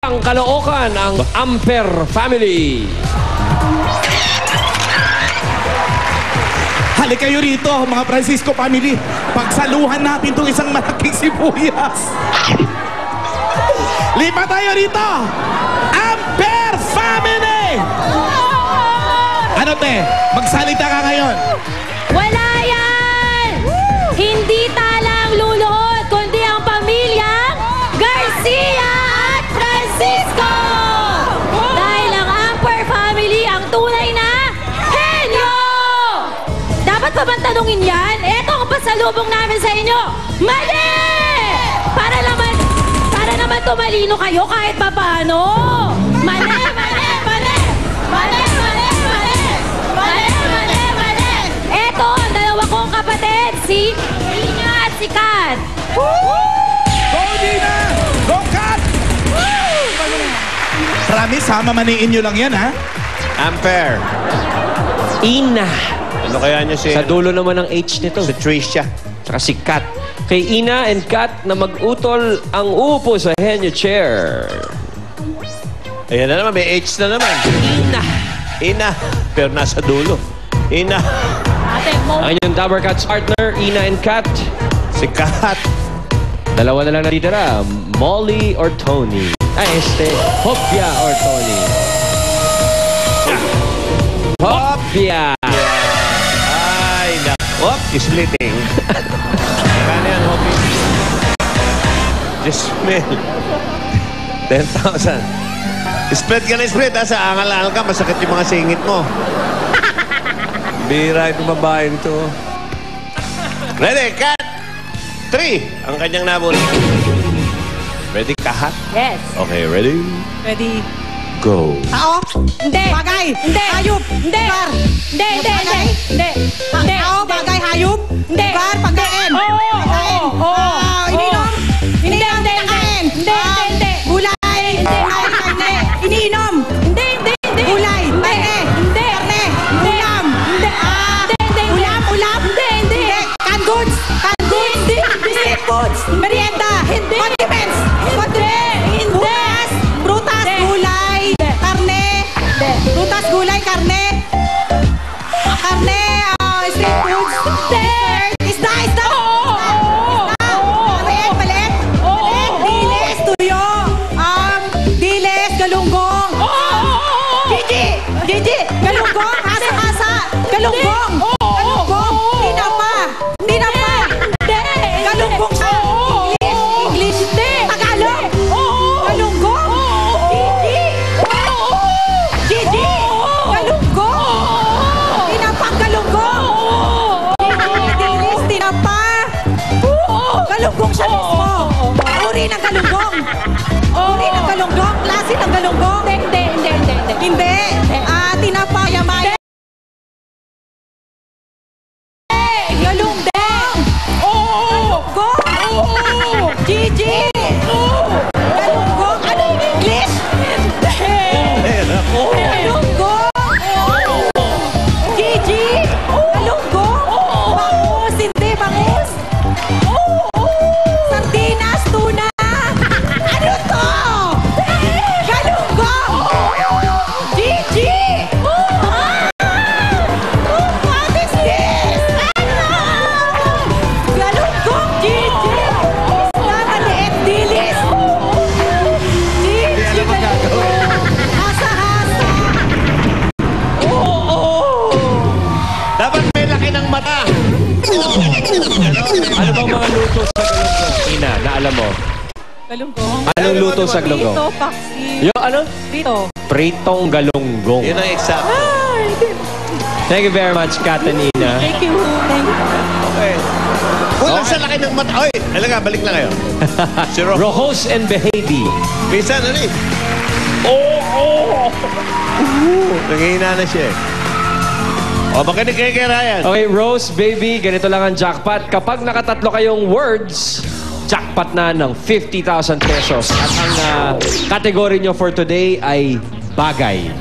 Ang Caloocan, ang Amper Family. Halika kayo rito, mga Francisco family. Pagsaluhan natin itong isang malaking sibuyas. Lipat tayo rito! Amper Family! Ano te? Magsalita ka ngayon. Wala yan! Hindi talang luluhod, kundi ang pamilyang Garcia at Francisco! Dahil ang Amper Family ang tunay na henyo! Dapat pa bang tanungin yan? Eto ang pasalubong namin sa inyo. Mali! Para naman tumalino kayo kahit pa paano. Mali, mali, mali! Mali, mali, mali! Mali, mali, mali! Eto ang dalawa kong kapatid, si Ina at si Kat. Go Dina! Go Kat! Promise ha, mamaniin nyo lang yan ha. Amper. Ina. Ano kaya niya si... Sa dulo naman ng H nito. Si Tricia. Tsaka si Kat. Kay Ina and Kat na mag-utol ang upo sa henyo chair. Ayan na naman, may H na naman. Ina. Ina. Pero nasa dulo. Ina. Ang inyong Dabber Cats partner, Ina and Kat. Si Kat. Dalawa na lang natitira, Molly or Tony. Hopia or Tony. Hopia! Ay, Hop, splitting. Kano yan, Hopi? Just smell. 10,000. Split ka na split, ha? Sa angal-angal ka, masakit yung mga singit mo. Bira itong babae nito. Ready, Kat! 3 ang kanyang nabon. Ready, Kahat? Yes. Okay, ready? Ready? Go. Tao? Hindi. Bagay? Hindi. Hayop? Hindi. Lugar? Hindi, hindi, hindi. Hindi. Hindi. Tao? Bagay? Hayop? Hindi. Lugar? Pagkain? Oo, Pagkain? oo, oo. Ininom? Hindi, Ininom? hindi, Pagkain? hindi, hindi, hindi. Gulay? Hindi. Ay, karne? Iniinom? Hindi, hindi, hindi. Gulay? Hindi. Karne? Hindi. Karne? Hindi. Ulam? Hindi. Hindi, hindi, hindi. Ulam? Ulam? Hindi, hindi. Canned goods? Canned goods? Hindi, hindi. Street foods? Merienda? Hindi. Condiments? Hindi. Hindi. Prutas? Prutas? Hindi. Gulay? Karne? Hindi. Prutas? Gulay? Karne? Karne? Street foods? Hindi. Isda? Isda? Maliit? Maliit? Maliit? Dilis? Tuyo? Dilis? Galunggong? Gigi? Gigi? Galunggong? Hasa-hasa? Galunggong? Galunggong? Tinapa? Tinapa? Galunggong sa English? Tagalog? Galunggong? Gigi? Gigi? Galunggong? Tinapa? Galunggong? Dilis? Tinapa? Galunggong siya mismo. Uri ng galunggong. Uri ng galunggong. Klase ng galunggong. Hindi, hindi, hindi, hindi. Hindi. Tinapa. Yamaya. Galunggong. Galunggong. Gigi. Galunggong. Ano yung English? Galunggong. Gigi. Galunggong. Bangus. Hindi. Bangus. Sardinas. Tuna. Ano to? Galunggong. Gigi. What is this? Galunggong. Gigi. Isda. Maliit. Dilis. Gigi. Galunggong. Hasa-hasa. Dapat may laki ng mata. Ano bang mga luto sa galunggong? Ina, na alam mo? Galunggong. Anong luto sa galunggong? Prito, paksi. Yo, ano? Prito. Pritong galunggong. Yun ang exact. Thank you very much, Kat and Ina. Thank you. Thank you. Okay. Kulang sa laki ng mata. Oy, alaga, balik na kayo. Si Rojos and Behavi. Minsan, ano eh? Nanghihina na siya eh. O, makinig kayo kay Ryan. Okay, Rose, baby, ganito lang ang jackpot. Kapag nakatatlo kayong words, jackpot na ng 50,000 pesos. At ang category nyo for today ay bagay.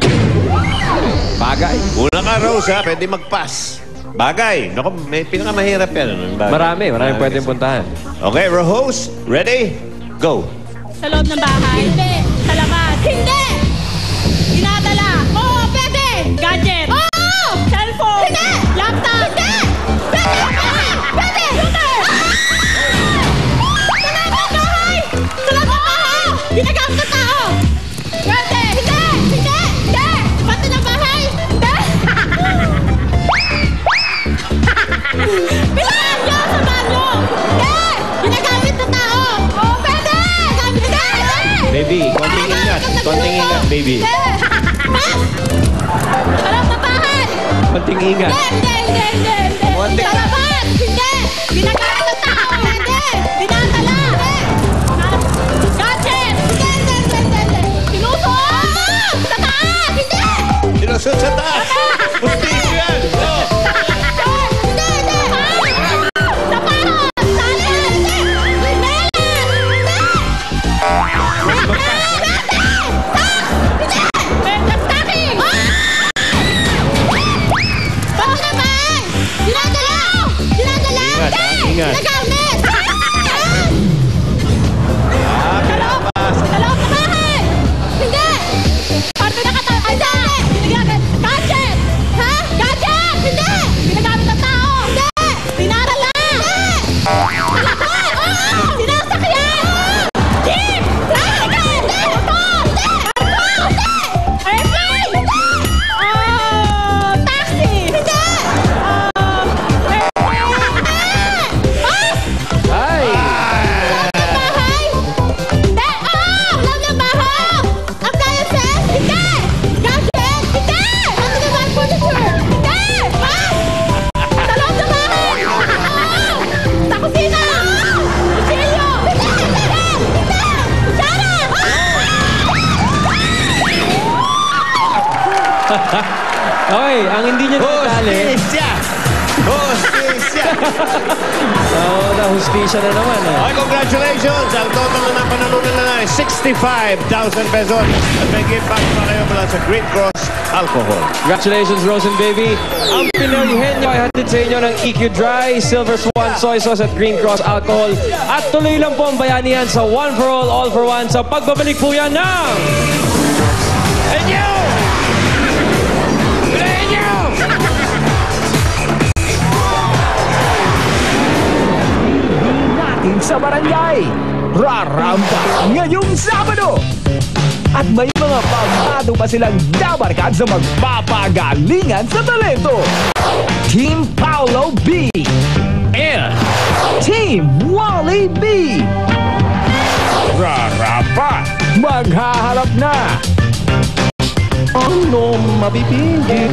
Bagay. Una ka, Rose, ha? Pwede mag-pass. Bagay. Naku, may pinakamahirap yan. Ano, yung bagay? Marami pwedeng puntahan. Okay, Rojos, ready? Go. Sa loob ng bahay. Hindi. Sa labas. ng tao! Pwede! Hindi! Hindi! Hindi! Parte ng bahay! Hindi! Bilang nyo sa banyo! Hindi! Ginagamit ng tao! Oh, pwede! Gamit hindi! Hindi! Baby, konting ingat. Konting ingat, baby. Hindi! Pass! Parang sa bahay! Konting ingat. Hindi! Hindi! Hindi! Hindi! Hindi! Sa labas! Hindi! Ginagamit ng tao! Hindi! Dinadala! Hindi! Gadget! Hindi! Hindi! Hindi! Hindi! Sinusot! Sa taas! Hindi! Sinusot sa taas. Pustis yan. Oh. Hindi! Hindi! Sa parot! Sali! Hindi! Melas! Hindi! Stocking! Bakit naman? Dinadala! Dinadala! Ingat, Hindi! ingat. Ginagamit! Sa loob sa bahay! Hindi! Parte na kata... Ay, hindi! Ginagamit! Gadget! Ha? Gadget! Hindi! Ginagamit ng tao! Hindi! Dinadala! Hindi! Sa labas! Oo! Sinasakyan! Jeep! Tricycle! Hindi! Motor! Hindi! Barko! Hindi! Airplane! Hindi! Taxi! Hindi! Bus! Ay! Bahay? Hindi! Loob ng bahay! Appliances? Hindi! Gadget? Hindi! Automatic furniture? Hindi! Bus! Sa loob ng bahay? Sa kusina? Kutsilyo? Hindi! Hindi! Hindi! Kutsara? Okay, ang hindi nyo natali. Hostisya! Hostisya! Oo, na-hustisya na naman. Okay, congratulations! Ang total na napanalunan na ay 65,000 pesos. At may gift back pa kayo mula sa Green Cross Alcohol. Congratulations, Rose and Baby. Ang pinalihenyo ay hatid sa inyo ng EQ Dry, Silver Swan Soy Sauce at Green Cross Alcohol. At tuloy lang po ang bayanihan sa One for All for One sa pagbabalik po yan ng... Enyo! Enyo! Natin sa barangay. Raramba ngayong Sabado. At may mga pamado pa silang dabarkad sa magpapagalingan sa talento. Team Paolo B. And Team Wally B. Raramba maghaharap na. Ano mapipili?